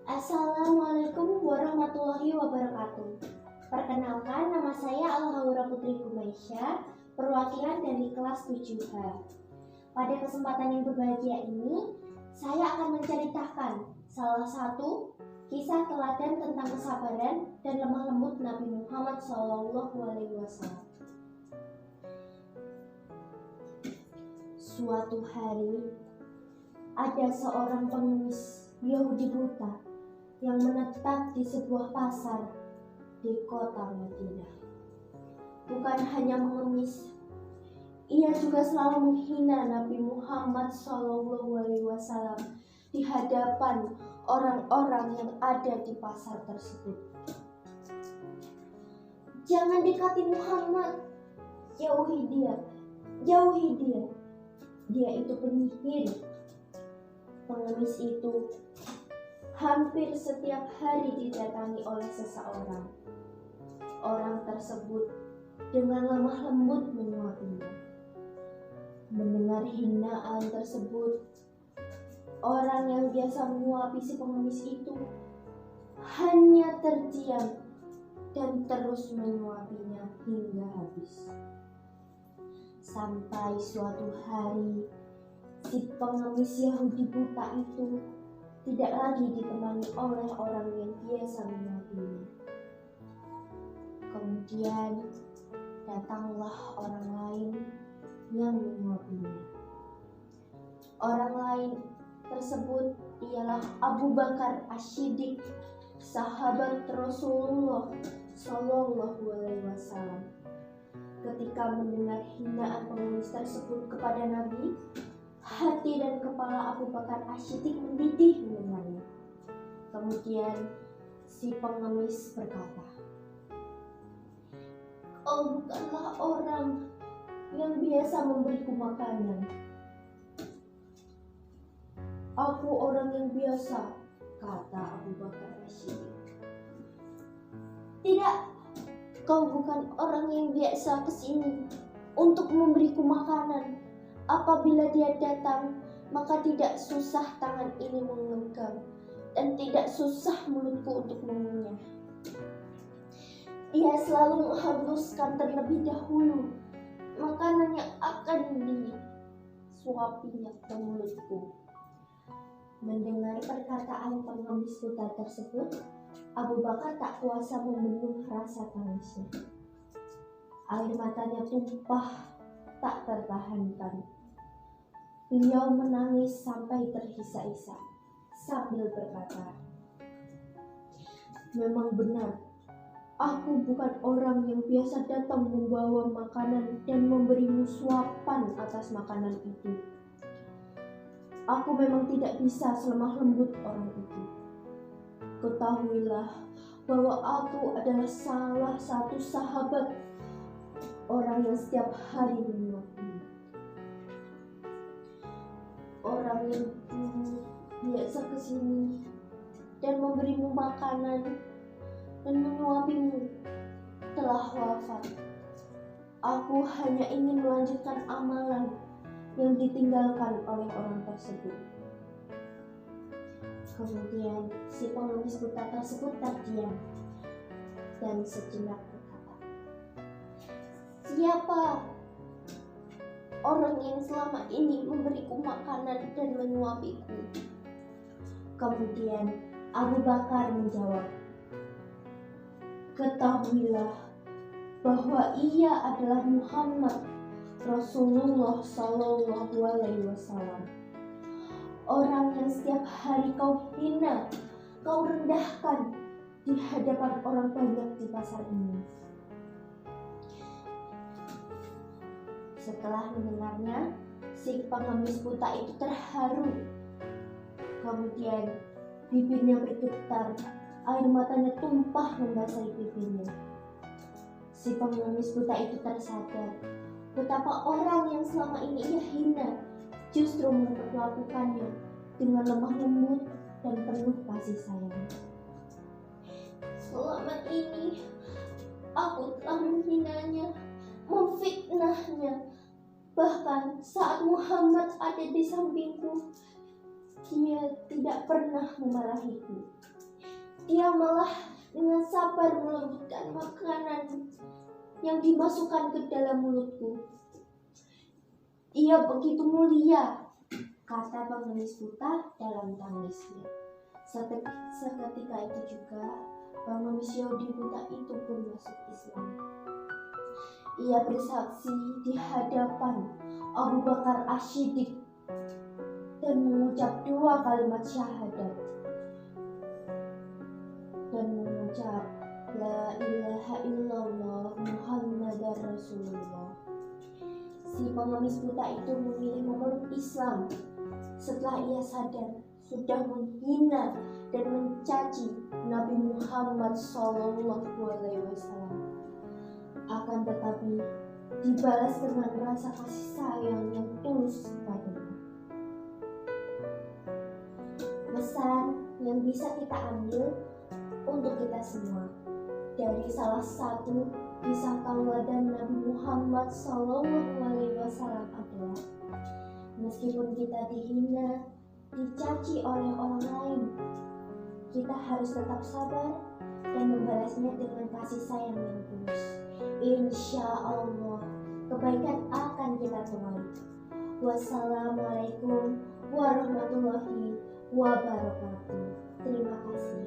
Assalamualaikum warahmatullahi wabarakatuh. Perkenalkan, nama saya Al-Haura Putri Kumaisya, perwakilan dari kelas 7H. Pada kesempatan yang berbahagia ini, saya akan menceritakan salah satu kisah teladan tentang kesabaran dan lemah lembut Nabi Muhammad SAW. Suatu hari, ada seorang pengemis Yahudi buta yang menetap di sebuah pasar di kota Madinah. Bukan hanya mengemis, ia juga selalu menghina Nabi Muhammad SAW di hadapan orang-orang yang ada di pasar tersebut. Jangan dekati Muhammad, jauhi dia, jauhi dia. Dia itu penyihir. Pengemis itu hampir setiap hari didatangi oleh seseorang. Orang tersebut dengan lemah lembut menyuapinya. Mendengar hinaan tersebut, orang yang biasa menyuapi si pengemis itu hanya terdiam dan terus menyuapinya hingga habis. Sampai suatu hari, si pengemis Yahudi buta itu tidak lagi ditemani oleh orang yang biasa menyuapinya. Kemudian datanglah orang lain yang menyuapinya. Orang lain tersebut ialah Abu Bakar As-Siddiq, sahabat Rasulullah SAW. Ketika mendengar hinaan pengemis tersebut kepada Nabi, hati dan kepala Abu Bakar As-Siddiq mendidih mendengarnya. Kemudian si pengemis berkata, "Kau bukanlah orang yang biasa memberiku makanan." "Aku orang yang biasa," kata Abu Bakar As-Siddiq. "Tidak, kau bukan orang yang biasa kesini untuk memberiku makanan. Apabila dia datang, maka tidak susah tangan ini menggenggam dan tidak susah mulutku untuk mengunyah. Dia selalu menghembuskan terlebih dahulu makanan yang akan disuapinya ke mulutku." Mendengar perkataan pengemis buta tersebut, Abu Bakar tak kuasa membendung rasa tangisnya. Air matanya tumpah tak tertahankan. Beliau menangis sampai terhisa-hisa sambil berkata, "Memang benar, aku bukan orang yang biasa datang membawa makanan dan memberimu suapan atas makanan itu. Aku memang tidak bisa selemah lembut orang itu. Ketahuilah bahwa aku adalah salah satu sahabat orang yang setiap hari menyuapimu. Orang yang biasa kesini dan memberimu makanan dan menyuapimu telah wafat. Aku hanya ingin melanjutkan amalan yang ditinggalkan oleh orang tersebut." Kemudian si pengemis buta tersebut terdiam dan sejenak berkata, "Siapa orang yang selama ini memberiku makanan dan menyuapiku?" Kemudian Abu Bakar menjawab, "Ketahuilah bahwa ia adalah Muhammad Rasulullah SAW. Orang yang setiap hari kau hina, kau rendahkan di hadapan orang banyak di pasar ini." Setelah mendengarnya, si pengemis buta itu terharu. Kemudian bibirnya bergetar, air matanya tumpah membasahi bibirnya. Si pengemis buta itu tersadar betapa orang yang selama ini ia hina justru memperlakukannya dengan lemah lembut dan penuh kasih sayang. "Selama ini aku telah menghinanya, memfitnahnya. Bahkan saat Muhammad ada di sampingku, dia tidak pernah memarahiku. dia malah dengan sabar melembutkan makanan yang dimasukkan ke dalam mulutku. Ia begitu mulia, kata pengemis buta dalam tangisnya. Seketika itu juga pengemis Yahudi buta itu pun masuk Islam. Ia bersaksi di hadapan Abu Bakar As-Siddiq dan mengucap 2 kalimat syahadat dan mengucap La ilaha illallah Muhammadar Rasulullah. Si pengemis buta itu memilih memeluk Islam setelah ia sadar sudah menghina dan mencaci Nabi Muhammad SAW. Akan tetapi dibalas dengan rasa kasih sayang yang tulus padanya. Pesan yang bisa kita ambil untuk kita semua dari salah satu kisah tauladan Nabi Muhammad SAW adalah meskipun kita dihina, dicaci oleh orang lain, kita harus tetap sabar dan membalasnya dengan kasih sayang yang tulus. Insya Allah kebaikan akan kita temui. Wassalamualaikum warahmatullahi wabarakatuh. Terima kasih.